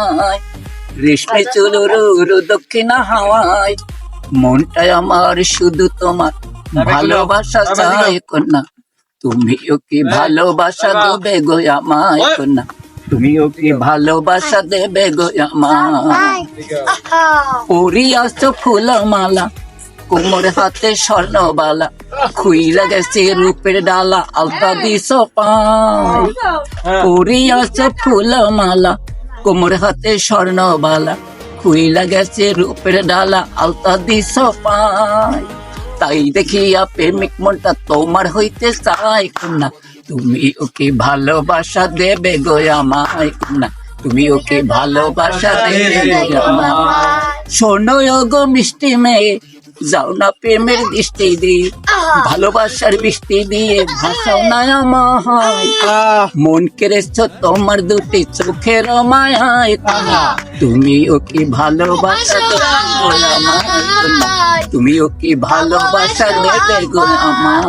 আমায়, রেশমি চুরুরু দক্ষিণা হাওয়ায়, মনটাই আমার শুধু তোমার ভালোবাসা চাই কন্যা, তুমিও কি ভালোবাসা দেবে গো আমায় কন্যা, তুমিও কি ভালোবাসা দেবে গো আমায়। পরিয়াছ ফুলমালা কোমর হাতে স্বর্ণবালা, খুইলা গেছে রূপের ডালা আলতা দিস পায়। পরিয়াছ ফুলমালা কোমর হাতে স্বর্ণবালা, খুইলা গেছে রূপের ডালা আলতা দিস পায়। তাই দেখিয়া প্রেমিক মনটা তোমার হইতে চাই কন্যা, তুমি ওকে ভালোবাসা দেবে গো আমায় কন্যা, তুমি ওকে ভালোবাসা দেবে গো আমায়। শোনো গো মিষ্টি মেয়ে, যাও না প্রেমের দৃষ্টি দিয়ে, ভালোবাসার বৃষ্টি দিয়ে ভাসাও না আমায়। মন কেড়েছ তোমার দুটি চোখের মায়ায় কন্যা, তুমি ওকে ভালোবাসা দেবে গো আমায় কন্যা, তুমি ওকে ভালোবাসা দেবে গো আমায়।